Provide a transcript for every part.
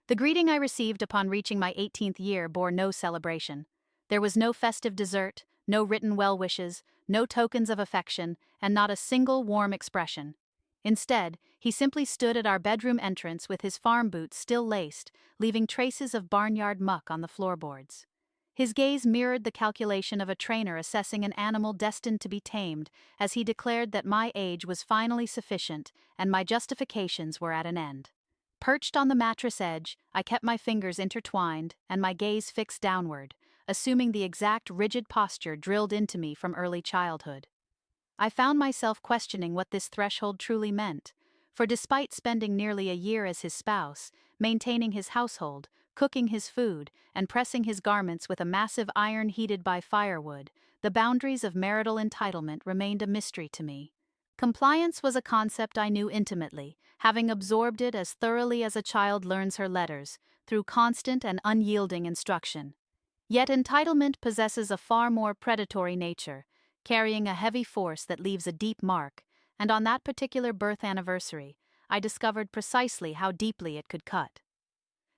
The greeting I received upon reaching my 18th year bore no celebration. There was no festive dessert, no written well wishes, no tokens of affection, and not a single warm expression. Instead, he simply stood at our bedroom entrance with his farm boots still laced, leaving traces of barnyard muck on the floorboards. His gaze mirrored the calculation of a trainer assessing an animal destined to be tamed, as he declared that my age was finally sufficient and my justifications were at an end. Perched on the mattress edge, I kept my fingers intertwined and my gaze fixed downward, assuming the exact rigid posture drilled into me from early childhood. I found myself questioning what this threshold truly meant, for despite spending nearly a year as his spouse, maintaining his household, cooking his food, and pressing his garments with a massive iron heated by firewood, the boundaries of marital entitlement remained a mystery to me. Compliance was a concept I knew intimately, having absorbed it as thoroughly as a child learns her letters, through constant and unyielding instruction. Yet entitlement possesses a far more predatory nature, carrying a heavy force that leaves a deep mark, and on that particular birth anniversary, I discovered precisely how deeply it could cut.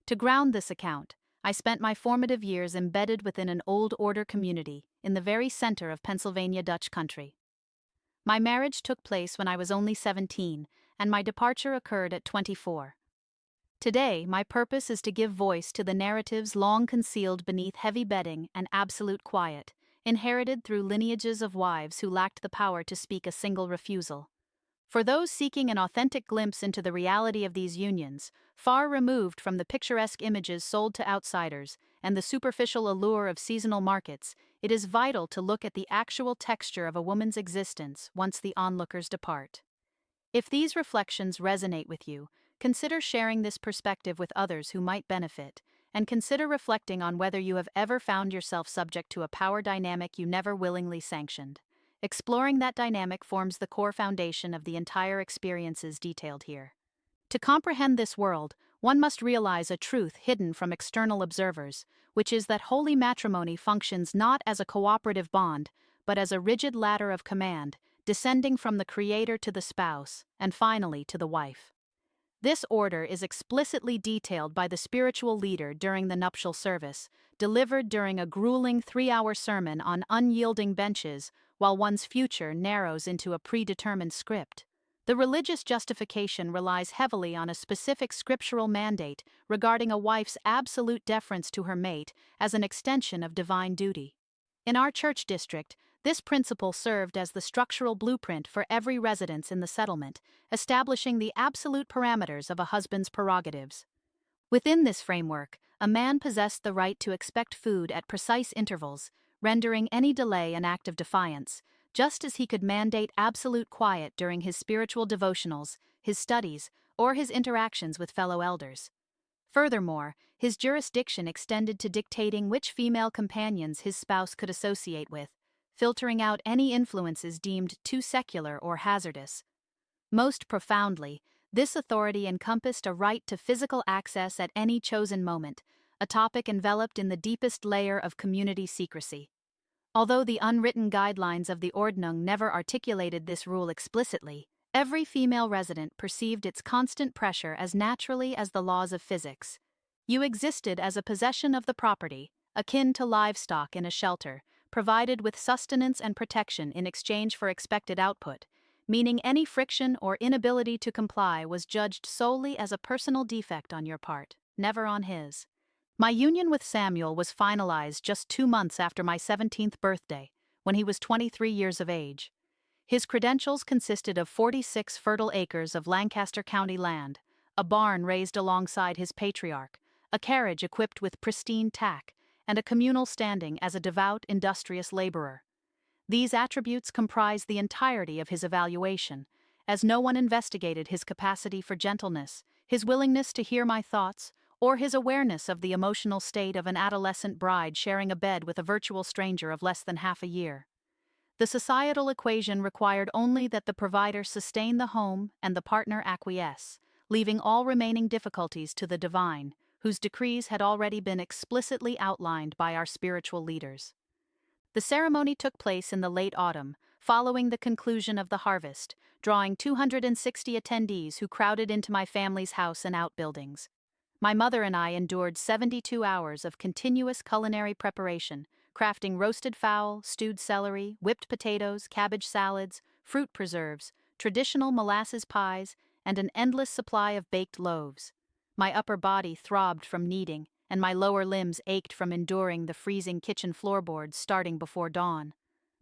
To ground this account, I spent my formative years embedded within an Old Order community in the very center of Pennsylvania Dutch country. My marriage took place when I was only 17, and my departure occurred at 24. Today, my purpose is to give voice to the narratives long concealed beneath heavy bedding and absolute quiet, inherited through lineages of wives who lacked the power to speak a single refusal. For those seeking an authentic glimpse into the reality of these unions, far removed from the picturesque images sold to outsiders and the superficial allure of seasonal markets, it is vital to look at the actual texture of a woman's existence once the onlookers depart. If these reflections resonate with you, consider sharing this perspective with others who might benefit, and consider reflecting on whether you have ever found yourself subject to a power dynamic you never willingly sanctioned. Exploring that dynamic forms the core foundation of the entire experiences detailed here. To comprehend this world, one must realize a truth hidden from external observers, which is that holy matrimony functions not as a cooperative bond, but as a rigid ladder of command, descending from the creator to the spouse, and finally to the wife. This order is explicitly detailed by the spiritual leader during the nuptial service, delivered during a grueling 3-hour sermon on unyielding benches, while one's future narrows into a predetermined script. The religious justification relies heavily on a specific scriptural mandate regarding a wife's absolute deference to her mate as an extension of divine duty. In our church district, this principle served as the structural blueprint for every residence in the settlement, establishing the absolute parameters of a husband's prerogatives. Within this framework, a man possessed the right to expect food at precise intervals, rendering any delay an act of defiance, just as he could mandate absolute quiet during his spiritual devotionals, his studies, or his interactions with fellow elders. Furthermore, his jurisdiction extended to dictating which female companions his spouse could associate with, filtering out any influences deemed too secular or hazardous. Most profoundly, this authority encompassed a right to physical access at any chosen moment, a topic enveloped in the deepest layer of community secrecy. Although the unwritten guidelines of the Ordnung never articulated this rule explicitly, every female resident perceived its constant pressure as naturally as the laws of physics. You existed as a possession of the property, akin to livestock in a shelter, provided with sustenance and protection in exchange for expected output, meaning any friction or inability to comply was judged solely as a personal defect on your part, never on his. My union with Samuel was finalized just 2 months after my 17th birthday, when he was 23 years of age. His credentials consisted of 46 fertile acres of Lancaster County land, a barn raised alongside his patriarch, a carriage equipped with pristine tack, and a communal standing as a devout, industrious laborer. These attributes comprise the entirety of his evaluation, as no one investigated his capacity for gentleness, his willingness to hear my thoughts, or his awareness of the emotional state of an adolescent bride sharing a bed with a virtual stranger of less than half a year. The societal equation required only that the provider sustain the home and the partner acquiesce, leaving all remaining difficulties to the divine, whose decrees had already been explicitly outlined by our spiritual leaders. The ceremony took place in the late autumn, following the conclusion of the harvest, drawing 260 attendees who crowded into my family's house and outbuildings. My mother and I endured 72 hours of continuous culinary preparation, crafting roasted fowl, stewed celery, whipped potatoes, cabbage salads, fruit preserves, traditional molasses pies, and an endless supply of baked loaves. My upper body throbbed from kneading, and my lower limbs ached from enduring the freezing kitchen floorboards starting before dawn.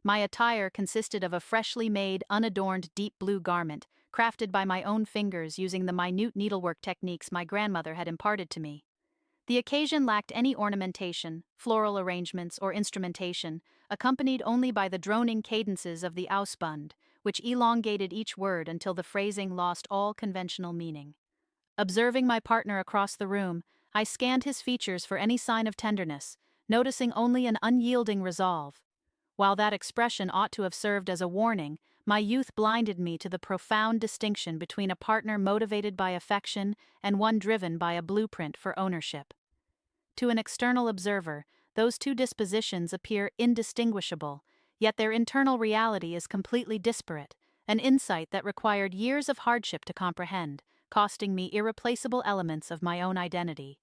My attire consisted of a freshly made, unadorned deep blue garment, crafted by my own fingers using the minute needlework techniques my grandmother had imparted to me. The occasion lacked any ornamentation, floral arrangements, or instrumentation, accompanied only by the droning cadences of the Ausbund, which elongated each word until the phrasing lost all conventional meaning. Observing my partner across the room, I scanned his features for any sign of tenderness, noticing only an unyielding resolve. While that expression ought to have served as a warning, my youth blinded me to the profound distinction between a partner motivated by affection and one driven by a blueprint for ownership. To an external observer, those two dispositions appear indistinguishable, yet their internal reality is completely disparate, an insight that required years of hardship to comprehend, costing me irreplaceable elements of my own identity.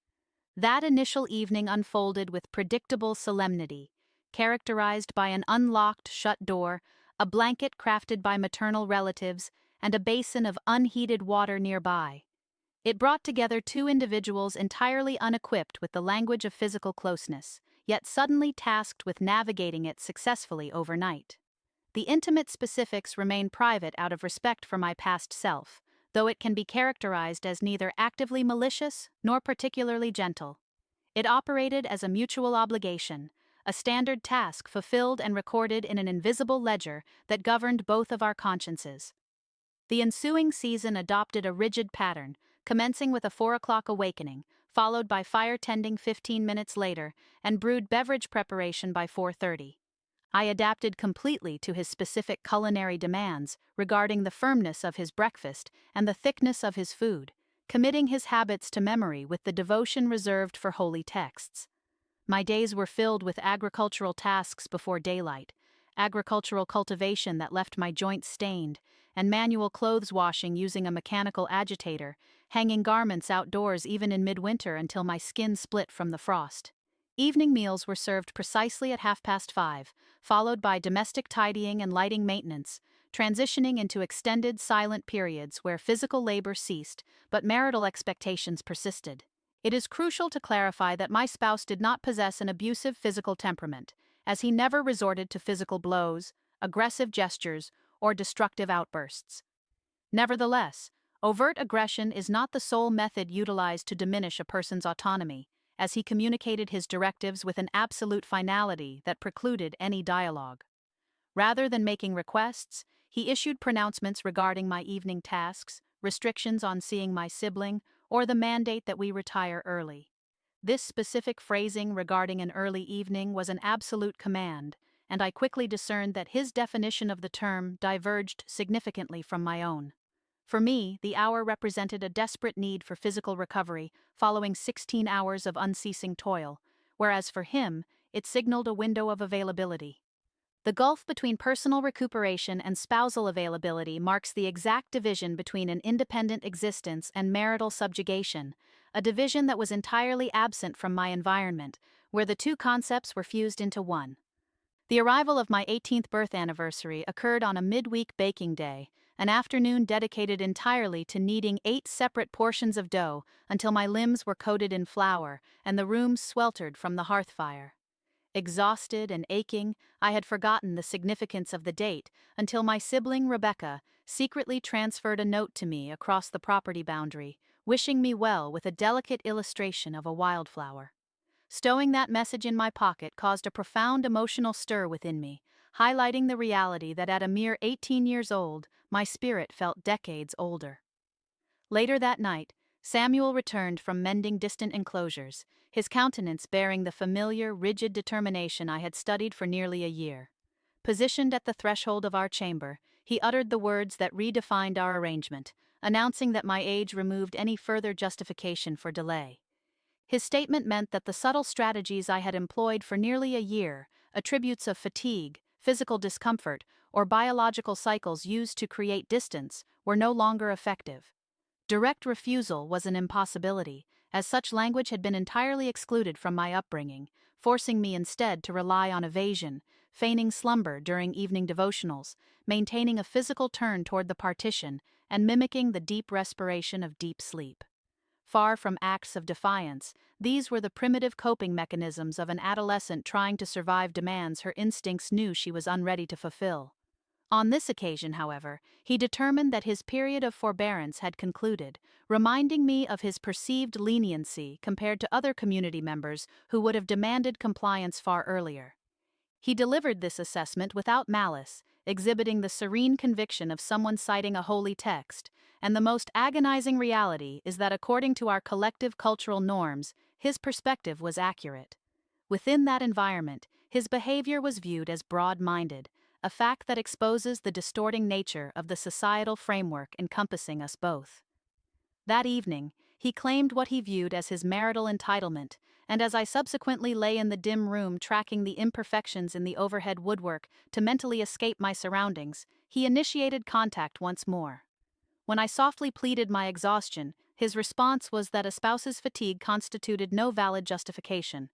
That initial evening unfolded with predictable solemnity, characterized by an unlocked shut door, a blanket crafted by maternal relatives, and a basin of unheated water nearby. It brought together two individuals entirely unequipped with the language of physical closeness, yet suddenly tasked with navigating it successfully overnight. The intimate specifics remain private out of respect for my past self, though it can be characterized as neither actively malicious nor particularly gentle. It operated as a mutual obligation, a standard task fulfilled and recorded in an invisible ledger that governed both of our consciences. The ensuing season adopted a rigid pattern, commencing with a 4 o'clock awakening, followed by fire tending 15 minutes later, and brewed beverage preparation by 4:30. I adapted completely to his specific culinary demands regarding the firmness of his breakfast and the thickness of his food, committing his habits to memory with the devotion reserved for holy texts. My days were filled with agricultural tasks before daylight, agricultural cultivation that left my joints stained, and manual clothes washing using a mechanical agitator, hanging garments outdoors even in midwinter until my skin split from the frost. Evening meals were served precisely at 5:30, followed by domestic tidying and lighting maintenance, transitioning into extended silent periods where physical labor ceased but marital expectations persisted. It is crucial to clarify that my spouse did not possess an abusive physical temperament, as he never resorted to physical blows, aggressive gestures, or destructive outbursts. Nevertheless, overt aggression is not the sole method utilized to diminish a person's autonomy, as he communicated his directives with an absolute finality that precluded any dialogue. Rather than making requests, he issued pronouncements regarding my evening tasks, restrictions on seeing my sibling, or the mandate that we retire early. This specific phrasing regarding an early evening was an absolute command, and I quickly discerned that his definition of the term diverged significantly from my own. For me, the hour represented a desperate need for physical recovery following 16 hours of unceasing toil, whereas for him, it signaled a window of availability. The gulf between personal recuperation and spousal availability marks the exact division between an independent existence and marital subjugation, a division that was entirely absent from my environment, where the two concepts were fused into one. The arrival of my 18th birth anniversary occurred on a midweek baking day, an afternoon dedicated entirely to kneading 8 separate portions of dough until my limbs were coated in flour and the room sweltered from the hearth fire. Exhausted and aching, I had forgotten the significance of the date until my sibling Rebecca secretly transferred a note to me across the property boundary, wishing me well with a delicate illustration of a wildflower. Stowing that message in my pocket caused a profound emotional stir within me, highlighting the reality that at a mere 18 years old, my spirit felt decades older. Later that night, Samuel returned from mending distant enclosures, his countenance bearing the familiar, rigid determination I had studied for nearly a year. Positioned at the threshold of our chamber, he uttered the words that redefined our arrangement, announcing that my age removed any further justification for delay. His statement meant that the subtle strategies I had employed for nearly a year, attributes of fatigue, physical discomfort, or biological cycles used to create distance, were no longer effective. Direct refusal was an impossibility, as such language had been entirely excluded from my upbringing, forcing me instead to rely on evasion, feigning slumber during evening devotionals, maintaining a physical turn toward the partition, and mimicking the deep respiration of deep sleep. Far from acts of defiance, these were the primitive coping mechanisms of an adolescent trying to survive demands her instincts knew she was unready to fulfill. On this occasion, however, he determined that his period of forbearance had concluded, reminding me of his perceived leniency compared to other community members who would have demanded compliance far earlier. He delivered this assessment without malice, exhibiting the serene conviction of someone citing a holy text, and the most agonizing reality is that according to our collective cultural norms, his perspective was accurate. Within that environment, his behavior was viewed as broad-minded, a fact that exposes the distorting nature of the societal framework encompassing us both. That evening, he claimed what he viewed as his marital entitlement, and as I subsequently lay in the dim room tracking the imperfections in the overhead woodwork to mentally escape my surroundings, he initiated contact once more. When I softly pleaded my exhaustion, his response was that a spouse's fatigue constituted no valid justification.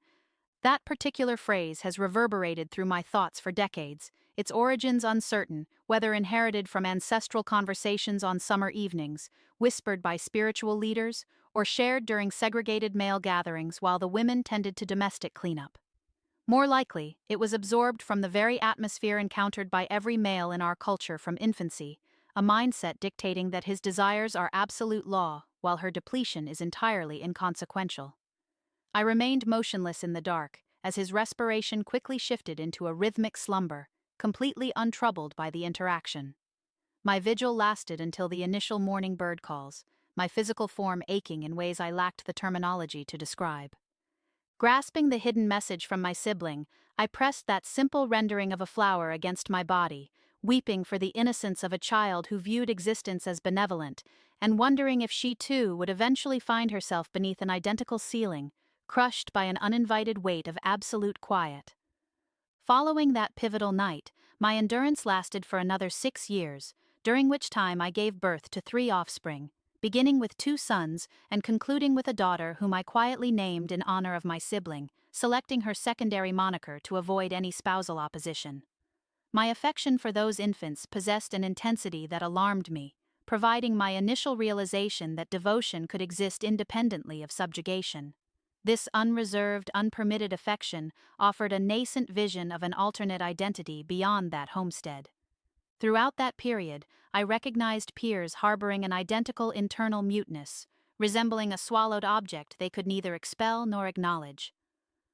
That particular phrase has reverberated through my thoughts for decades, its origins uncertain, whether inherited from ancestral conversations on summer evenings, whispered by spiritual leaders, or shared during segregated male gatherings while the women tended to domestic cleanup. More likely, it was absorbed from the very atmosphere encountered by every male in our culture from infancy, a mindset dictating that his desires are absolute law, while her depletion is entirely inconsequential. I remained motionless in the dark, as his respiration quickly shifted into a rhythmic slumber, completely untroubled by the interaction. My vigil lasted until the initial morning bird calls, my physical form aching in ways I lacked the terminology to describe. Grasping the hidden message from my sibling, I pressed that simple rendering of a flower against my body, weeping for the innocence of a child who viewed existence as benevolent, and wondering if she too would eventually find herself beneath an identical ceiling, crushed by an uninvited weight of absolute quiet. Following that pivotal night, my endurance lasted for another 6 years, during which time I gave birth to 3 offspring, beginning with 2 sons and concluding with a daughter whom I quietly named in honor of my sibling, selecting her secondary moniker to avoid any spousal opposition. My affection for those infants possessed an intensity that alarmed me, providing my initial realization that devotion could exist independently of subjugation. This unreserved, unpermitted affection offered a nascent vision of an alternate identity beyond that homestead. Throughout that period, I recognized peers harboring an identical internal muteness, resembling a swallowed object they could neither expel nor acknowledge.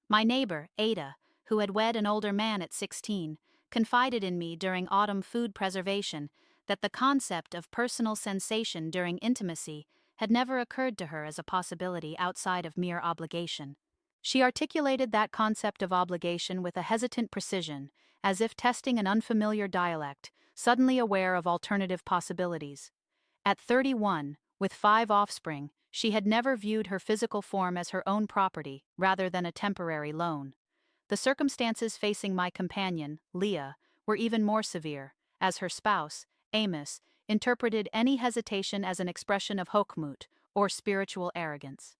My neighbor, Ada, who had wed an older man at 16, confided in me during autumn food preservation that the concept of personal sensation during intimacy had never occurred to her as a possibility outside of mere obligation. She articulated that concept of obligation with a hesitant precision, as if testing an unfamiliar dialect, suddenly aware of alternative possibilities. At 31, with 5 offspring, she had never viewed her physical form as her own property, rather than a temporary loan. The circumstances facing my companion, Leah, were even more severe, as her spouse, Amos, interpreted any hesitation as an expression of hochmut, or spiritual arrogance.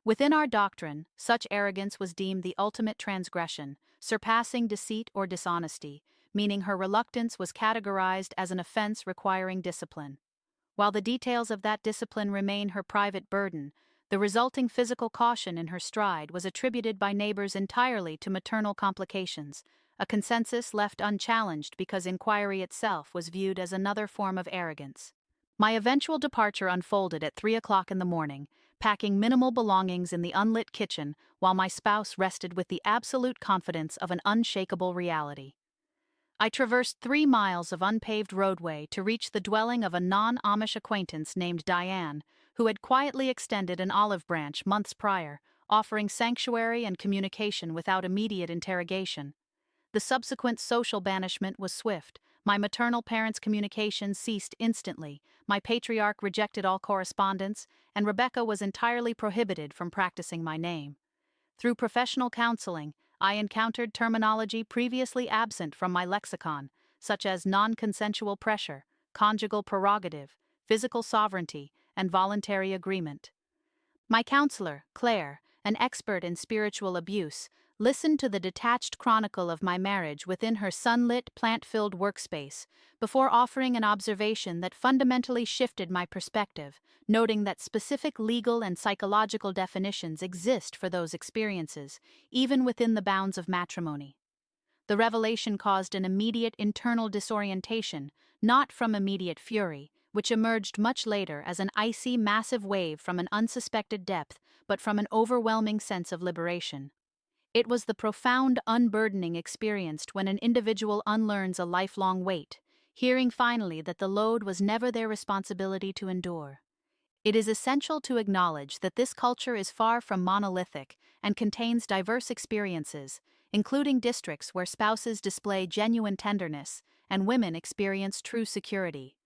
Within our doctrine, such arrogance was deemed the ultimate transgression, surpassing deceit or dishonesty, meaning her reluctance was categorized as an offense requiring discipline. While the details of that discipline remain her private burden, the resulting physical caution in her stride was attributed by neighbors entirely to maternal complications, a consensus left unchallenged because inquiry itself was viewed as another form of arrogance. My eventual departure unfolded at 3 o'clock in the morning, packing minimal belongings in the unlit kitchen while my spouse rested with the absolute confidence of an unshakable reality. I traversed 3 miles of unpaved roadway to reach the dwelling of a non-Amish acquaintance named Diane, who had quietly extended an olive branch months prior, offering sanctuary and communication without immediate interrogation. The subsequent social banishment was swift. My maternal parents' communication ceased instantly, my patriarch rejected all correspondence, and Rebecca was entirely prohibited from practicing my name. Through professional counseling, I encountered terminology previously absent from my lexicon, such as non-consensual pressure, conjugal prerogative, physical sovereignty, and voluntary agreement. My counselor, Claire, an expert in spiritual abuse, listened to the detached chronicle of my marriage within her sunlit, plant-filled workspace before offering an observation that fundamentally shifted my perspective, noting that specific legal and psychological definitions exist for those experiences, even within the bounds of matrimony. The revelation caused an immediate internal disorientation, not from immediate fury, which emerged much later as an icy, massive wave from an unsuspected depth, but from an overwhelming sense of liberation. It was the profound unburdening experienced when an individual unlearns a lifelong weight, hearing finally that the load was never their responsibility to endure. It is essential to acknowledge that this culture is far from monolithic and contains diverse experiences, including districts where spouses display genuine tenderness and women experience true security.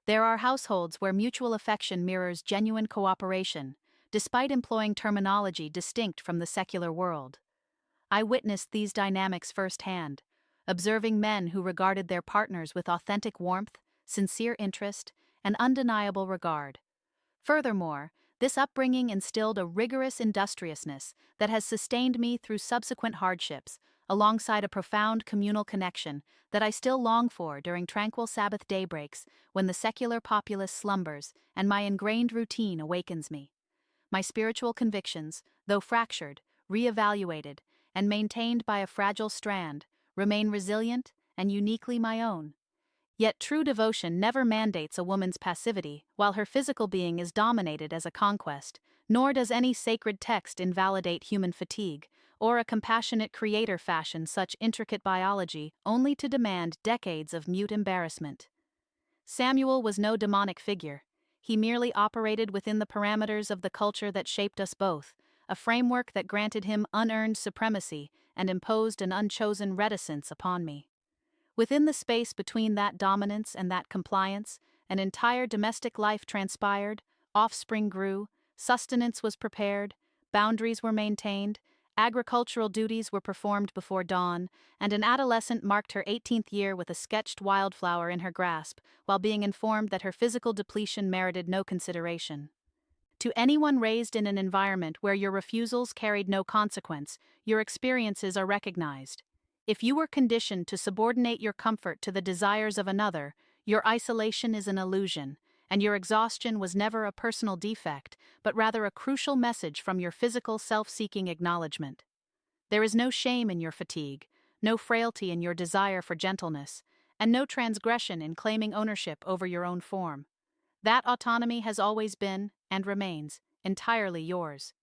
There are households where mutual affection mirrors genuine cooperation, despite employing terminology distinct from the secular world. I witnessed these dynamics firsthand, observing men who regarded their partners with authentic warmth, sincere interest, and undeniable regard. Furthermore, this upbringing instilled a rigorous industriousness that has sustained me through subsequent hardships, alongside a profound communal connection that I still long for during tranquil Sabbath daybreaks when the secular populace slumbers and my ingrained routine awakens me. My spiritual convictions, though fractured, re-evaluated, and maintained by a fragile strand, remain resilient and uniquely my own. Yet true devotion never mandates a woman's passivity, while her physical being is dominated as a conquest, nor does any sacred text invalidate human fatigue, or a compassionate creator fashion such intricate biology only to demand decades of mute embarrassment. Samuel was no demonic figure. He merely operated within the parameters of the culture that shaped us both, a framework that granted him unearned supremacy and imposed an unchosen reticence upon me. Within the space between that dominance and that compliance, an entire domestic life transpired, offspring grew, sustenance was prepared, boundaries were maintained, agricultural duties were performed before dawn, and an adolescent marked her 18th year with a sketched wildflower in her grasp, while being informed that her physical depletion merited no consideration. To anyone raised in an environment where your refusals carried no consequence, your experiences are recognized. If you were conditioned to subordinate your comfort to the desires of another, your isolation is an illusion, and your exhaustion was never a personal defect, but rather a crucial message from your physical self-seeking acknowledgement. There is no shame in your fatigue, no frailty in your desire for gentleness, and no transgression in claiming ownership over your own form. That autonomy has always been, and remains, entirely yours.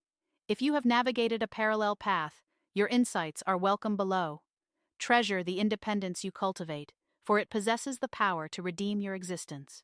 If you have navigated a parallel path, your insights are welcome below. Treasure the independence you cultivate, for it possesses the power to redeem your existence.